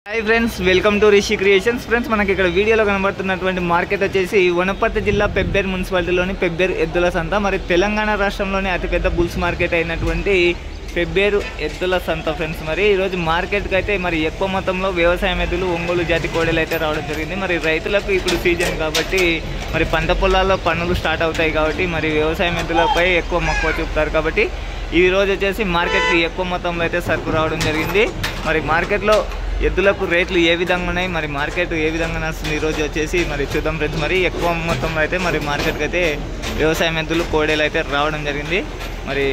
High friends welcome to Rishi creations friends मन इक video कनबడుతున్నటువంటి market వచ్చేసి వనపర్తి జిల్లా పెబ్బేరు మున్సిపాలిటీలోని పెబ్బేరు ఎద్దుల సంత మరి తెలంగాణ రాష్ట్రంలోని అతిపెద్ద బుల్స్ మార్కెట్ అయినటువంటి పెబ్బేరు ఎద్దుల సంత ఫ్రెండ్స్ మరి ఈ రోజు మార్కెట్ కి అయితే మరి ఎక్కువ మొత్తంలో వ్యవసాయ ఎద్దులు ఒంగోలు జాతి కోడెలు అయితే రావడం జరిగింది మరి రైతులకు ఇప్పుడు సీజన్ కాబట్టి మరి పంట పొలాల్లో పనులు స్టార్ట్ అవుతాయి కాబట్టి మరి వ్యవసాయ ఎద్దులపై ఎక్కువ మక్కువ చూపుతారు కాబట్టి ఈ రోజు వచ్చేసి మార్కెట్ కి ఎక్కువ మొత్తంలో అయితే సరుకు రావడం జరిగింది మరి మార్కెట్ లో ఎద్దులకు రేట్లు ఏ విధంగా ఉన్నాయి మరి మార్కెట్ ఏ విధంగా నడుస్తుంది ఈ రోజు వచ్చేసి మరి చూద్దాం ఫ్రెండ్స్ మరి ఎక్కువ మొత్తంలో అయితే మరి మార్కెట్కి అయితే వ్యవసాయ ఎద్దులు కోడేలు అయితే రావడం జరిగింది మరి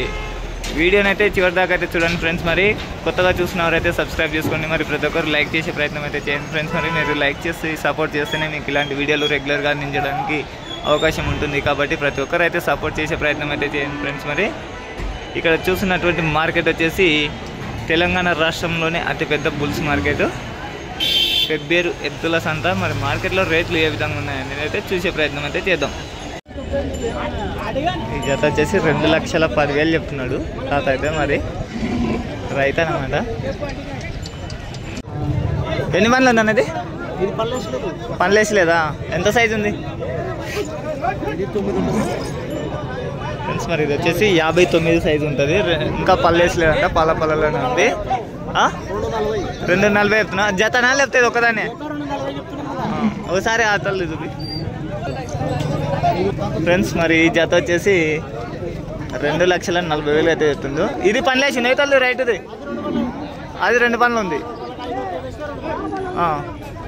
వీడియోని అయితే చివరి దాకా అయితే చూడండి ఫ్రెండ్స్ మరి కొత్తగా చూసినవారైతే సబ్స్క్రైబ్ చేసుకోండి మరి ప్రతి ఒక్కరు లైక్ చేసే ప్రయత్నం అయితే చేయండి ఫ్రెండ్స్ మరి మీరు లైక్ చేసి సపోర్ట్ చేస్తేనే మీకు ఇలాంటి వీడియోలు రెగ్యులర్గా అందించడానికి అవకాశం ఉంటుంది కాబట్టి ప్రతి ఒక్కరు అయితే సపోర్ట్ చేసే ప్రయత్నం అయితే చేయండి ఫ్రెండ్స్ మరి ఇక్కడ చూసినటువంటి మార్కెట్ వచ్చేసి తెలంగాణ రాష్ట్రంలోనే అతిపెద్ద బుల్స్ మార్కెట్ పెబ్బేరు ఎద్దుల సంత మరి మార్కెట్లో రేట్లు ఏ విధంగా ఉన్నాయని అయితే చూసే ప్రయత్నం అయితే చేద్దాం ఈ జత వచ్చేసి 2,10,000 చెప్తున్నాడు తాత అయితే మరి రైతు అన్నమాట ఎన్ని పనులు ఉంది అన్నది పనులు వేసలేదా ఎంత సైజు ఉంది ఫ్రెండ్స్ మరి ఇది వచ్చేసి 59 సైజు ఉంటుంది ఇంకా పళ్ళు వేసలేదంట పళ్ళలోనే ఉంది 240 చెప్తున్నా జతనా లేకపోతే ఒకదానే ఒకసారి ఆటలు చూపి ఫ్రెండ్స్ మరి ఈ జత వచ్చేసి 2,40,000 అయితే చెప్తుందో ఇది పనులు వేసింది అయితే రైట్ది అది 2 పనులు ఉంది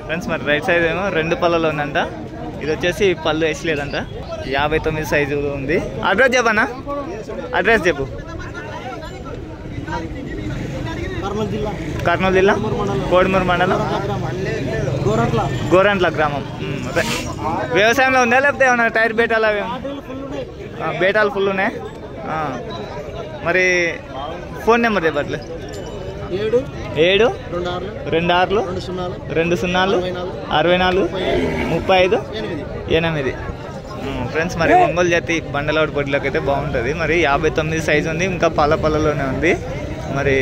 ఫ్రెండ్స్ మరి రైట్ సైడ్ ఏమో 2 పళ్ళలో ఉందంట ఇది వచ్చేసి పళ్ళు వేసలేదంట 59 సైజు ఉంది అడ్రస్ చెప్పనా అడ్రస్ చెప్పు కర్నూలు జిల్లా కోడుమూరు మండలం గోరంట్ల గ్రామం వ్యవసాయంలో ఉందా లేకపోతే ఏమన్నా టైర్ బేటాలు అవి బేటాలు ఫుల్ ఉన్నాయి మరి ఫోన్ నెంబర్ చెప్పట్లే 7 2 6 64 35 8 ఫ్రెండ్స్ మరి ఒంగోలు జాతి బండలవాడి పొడిలోకి అయితే బాగుంటుంది మరి 59 సైజు ఉంది ఇంకా పళ్ళలోనే ఉంది మరి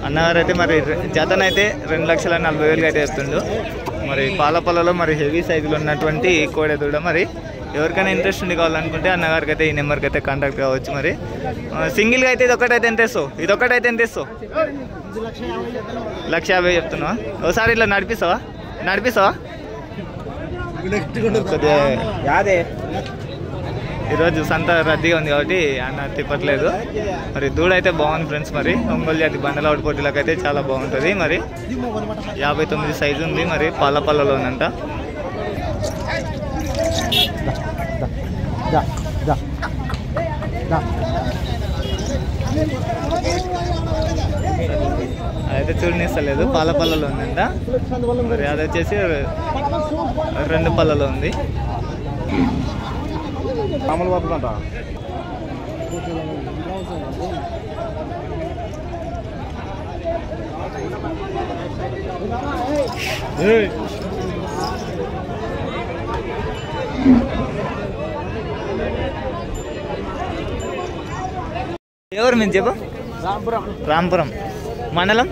అన్నగారు అయితే మరి జతనైతే 2,40,000 అయితే వేస్తుండు మరి పాలపల్లలో మరి హెవీ సైజులో ఉన్నటువంటి కోడె దూడ మరి ఎవరికైనా ఇంట్రెస్ట్ ఉంది కావాలనుకుంటే అన్నగారికి అయితే ఈ నెంబర్కి అయితే కాంటాక్ట్ కావచ్చు మరి సింగిల్గా అయితే ఇదొక్కటైతే ఎంత ఇస్తావు ఇదొక్కటైతే ఎంత ఇస్తావు 1,50,000 చెప్తున్నావా ఒకసారి ఇట్లా నడిపిస్తావా ఈరోజు సంత రద్దీగా ఉంది కాబట్టి అన్న తిప్పట్లేదు మరి దూడ అయితే బాగుంది ఫ్రెండ్స్ మరి ఒంగోలు జాతి బండలవాడి పోటీలకు అయితే చాలా బాగుంటుంది మరి 59 సైజు ఉంది మరి పళ్ళలో ఉందంట అయితే చూడనిస్తలేదు పళ్ళలో ఉందంట మరి అది వచ్చేసి 2 పళ్ళలో ఉంది అమలు పడుతుందంట ఎవరు మేము చెప్పు రాంపురం మండలం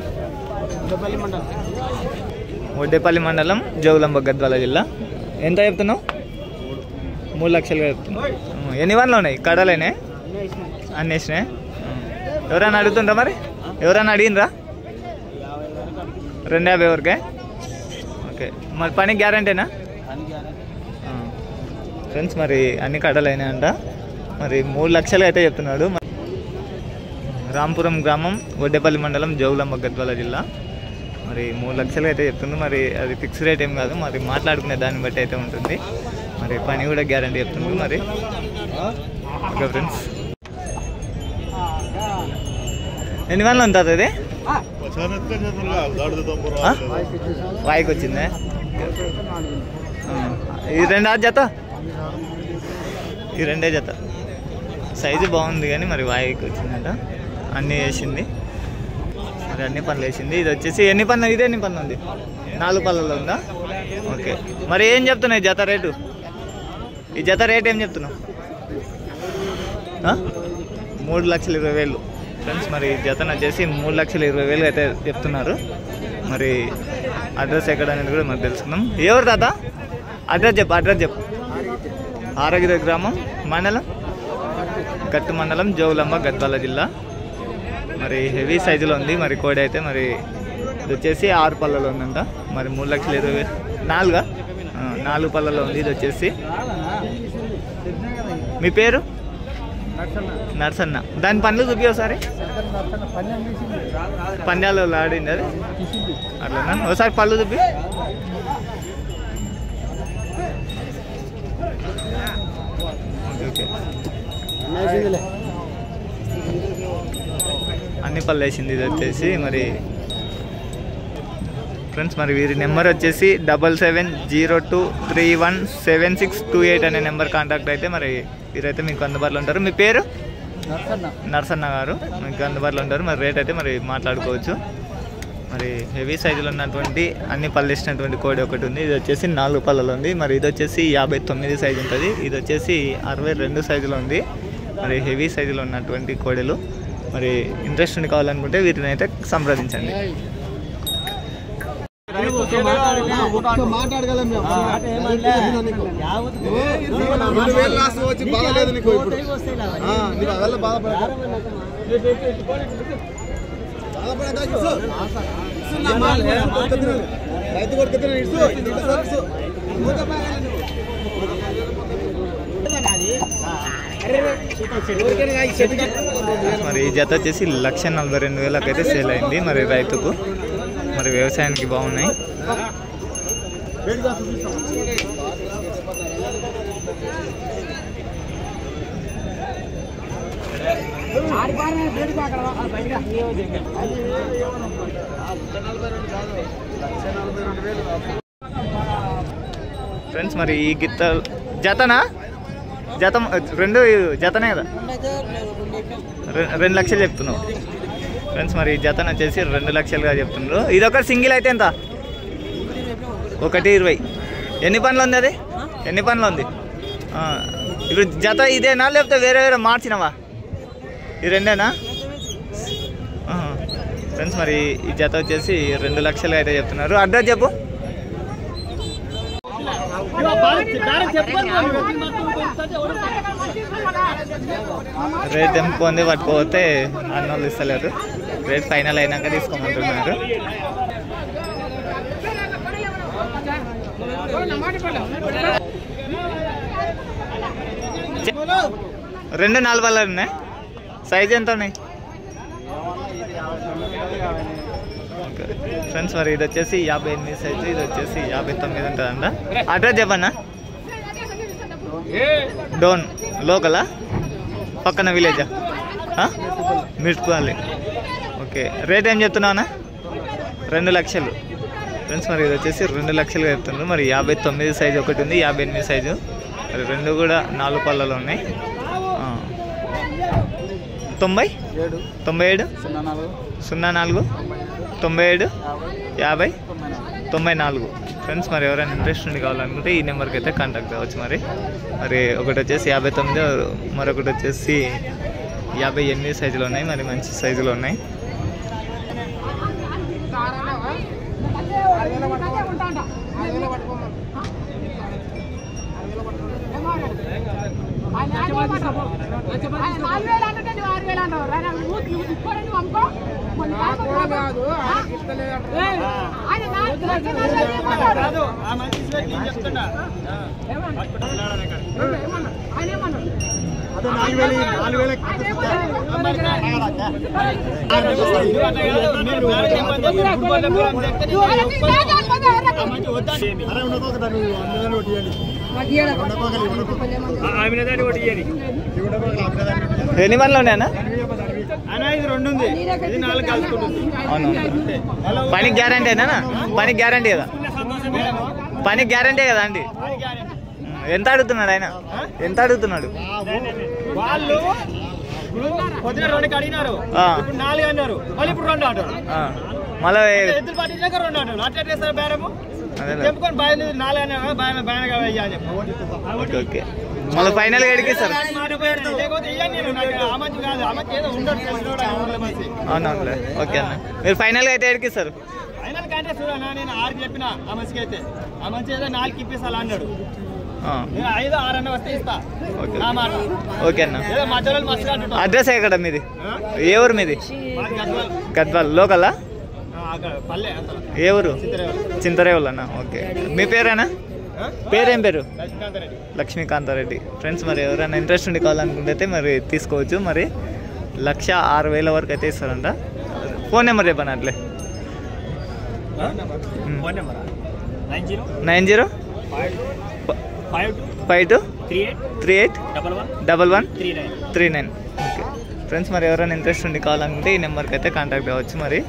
ఒడ్డేపల్లి మండలం జోగులాంబ గద్వాల జిల్లా ఎంత చెప్తున్నావు 3,00,000 చెప్తున్నావు ఎన్ని వన్లు ఉన్నాయి కడలేనే అన్నీ వేసినాయి ఎవరైనా అడుగుతుండ్రా మరి ఎవరైనా అడిగినరా 250 వరకే ఓకే మరి పని గ్యారంటీనా ఫ్రెండ్స్ మరి అన్ని కడలైనాయి అంట మరి 3,00,000 అయితే చెప్తున్నాడు రాంపురం గ్రామం ఒడ్డేపల్లి మండలం జోగులాంబ గద్వాల జిల్లా మరి 3,00,000 అయితే చెప్తుంది మరి అది ఫిక్స్ రేట్ ఏం కాదు మరి మాట్లాడుకునే దాన్ని బట్టి అయితే ఉంటుంది మరి పని కూడా గ్యారంటీ చెప్తుంది మరి ఓకే ఫ్రెండ్స్ ఎన్ని వన్లు ఉంటుంది అది వాయికి వచ్చిందే ఈ 2 జత ఈ 2 జత సైజు బాగుంది కానీ మరి వాయికి వచ్చిందంట అన్నీ వేసింది మరి అన్ని పనులు వేసింది ఇది వచ్చేసి ఎన్ని పనులు ఇది ఎన్ని పనులు ఉంది 4 పళ్ళలో ఉందా ఓకే మరి ఏం చెప్తున్నాయి జత రేటు ఈ జత రేట్ ఏం చెప్తున్నావు 3,20,000 ఫ్రెండ్స్ మరి జతన వచ్చేసి 3,20,000 అయితే చెప్తున్నారు మరి అడ్రస్ ఎక్కడ అనేది కూడా మనం తెలుసుకుందాం. ఎవరు తాత? అడ్రస్ చెప్పు. ఆరగిరి గ్రామం, మండలం గట్టు మండలం, జోగులాంబ, గద్వాల జిల్లా. మరి హెవీ సైజులో ఉంది మరి కోడి అయితే. మరి ఇది వచ్చేసి 6 పళ్ళలో ఉందంట. మరి 3,20,000 4 పళ్ళలో ఉంది. ఇది వచ్చేసి మీ పేరు? నర్సన్న. దాని పనులు చూపి ఒకసారి. పంద్యాలలో ఆడింది అది అట్లా. ఒకసారి పళ్ళు చూపి. ఓకే, అన్ని పళ్ళు వేసింది. ఇది వచ్చేసి మరి ఫ్రెండ్స్ మరి వీరి నెంబర్ వచ్చేసి 7702317628 అనే నెంబర్ కాంటాక్ట్ అయితే మరి వీరైతే మీకు అందుబాటులో ఉంటారు. మీ పేరు? నర్సన్న గారు మీకు అందుబాటులో ఉంటారు. మరి రేట్ అయితే మరి మాట్లాడుకోవచ్చు. మరి హెవీ సైజులో ఉన్నటువంటి అన్ని పళ్ళు వేసినటువంటి కోడి ఒకటి ఉంది. ఇది వచ్చేసి 4 పళ్ళలో ఉంది. మరి ఇది వచ్చేసి 59 సైజు ఉంటుంది. ఇది వచ్చేసి 62 సైజులో ఉంది. మరి హెవీ సైజులో ఉన్నటువంటి కోడెలు. మరి ఇంట్రెస్ట్ ఉండి కావాలనుకుంటే వీటిని అయితే సంప్రదించండి. మరి ఈ జత వచ్చేసి 1,42,000 అయితే సేల్ అయింది. మరి రైతుకు మరి వ్యవసాయానికి బాగున్నాయి. ఫ్రెండ్స్ మరి ఈ గిత్త జతనా? రెండు జతనే కదా, 2 లక్షలు చెప్తున్నావు ఫ్రెండ్స్. మరి జతన వచ్చేసి 2 లక్షలుగా చెప్తున్నారు. ఇది ఒకటి సింగిల్ అయితే ఎంత? 1,20,000. ఎన్ని పనులు ఉంది అది? ఎన్ని పనులు ఉంది ఇప్పుడు? జత ఇదేనా లేకపోతే వేరే మార్చినవా? ఈ రెండేనా ఫ్రెండ్స్? మరి ఈ జత వచ్చేసి 2 లక్షలుగా అయితే చెప్తున్నారు. అడ్రస్ చెప్పు. రేట్ తెంపుకుంది పట్టుకోతే అన్నోళ్ళు ఇస్తలేరు. రేట్ ఫైనల్ అయినాక తీసుకోమంటున్నారు. రెండు 4 పళ్ళలు ఉన్నాయి. సైజ్ ఎంత ఉన్నాయి ఫ్రెండ్స్? మరి ఇది వచ్చేసి 58 సైజు, ఇది వచ్చేసి 59 ఉంటుందంట. అడ్రస్ చెప్పన్నా. డోన్ లోకలా పక్కన విలేజా? మిర్చిపల్లి. ఓకే, రేట్ ఏం చెప్తున్నావునా? 2 లక్షలు ఫ్రెండ్స్. మరి ఇది వచ్చేసి 2 లక్షలుగా చెప్తున్నారు. మరి 59 సైజు ఒకటి ఉంది, 58 సైజు. మరి రెండు కూడా 4 పళ్ళలో ఉన్నాయి. 97 04 97 50 94 ఫ్రెండ్స్. మరి ఎవరైనా ఇంట్రెస్ట్ ఉండి కావాలనుకుంటే ఈ నెంబర్కి అయితే కాంటాక్ట్ అవ్వచ్చు. మరి ఒకటి వచ్చేసి 59, మరొకటి వచ్చేసి 58 సైజులో ఉన్నాయి. మరి మంచి సైజులో ఉన్నాయి. ఎన్ని పనులు ఉన్నాయన్నా? అవును, పనికి గ్యారంటీనా? పనికి గ్యారంటీ కదా? పనికి గ్యారంటీ కదా అండి? ఎంత అడుగుతున్నాడు ఆయన? ఎంత అడుగుతున్నాడు? మళ్ళీ ఓకే, మళ్ళీ ఫైనల్ ఎడికి సార్? అవునవునులే. ఓకే అన్న, మీరు ఫైనల్గా అయితే ఎడికి సార్? అంటే చూడన్నా నేను 6 చెప్పిన ఆ మంచికి అయితే ఆ మంచి అయితే 4 ఇప్పిస్తా అన్నాడు. నేను 5, 6 అన్న వస్తే ఇస్తా. ఓకే అన్న. అడ్రస్ ఎక్కడ మీది? ఏ ఊరు మీది? గద్వాల్ లోకలా? ఏ ఊరు? చింతరేవులు అన్న. ఓకే, మీ పేరేనా? పేరేం పేరు? లక్ష్మీకాంతారెడ్డి. ఫ్రెండ్స్ మరి ఎవరైనా ఇంట్రెస్ట్ ఉండి కావాలనుకుంటే మరి తీసుకోవచ్చు. మరి 1,06,000 వరకు అయితే ఇస్తారంట. ఫోన్ నెంబర్ చెప్పండి అట్లే. 9052381139. ఓకే ఫ్రెండ్స్ మరి ఎవరైనా ఇంట్రెస్ట్ ఉండి కావాలనుకుంటే ఈ నెంబర్కి అయితే కాంటాక్ట్ అవ్వచ్చు. మరి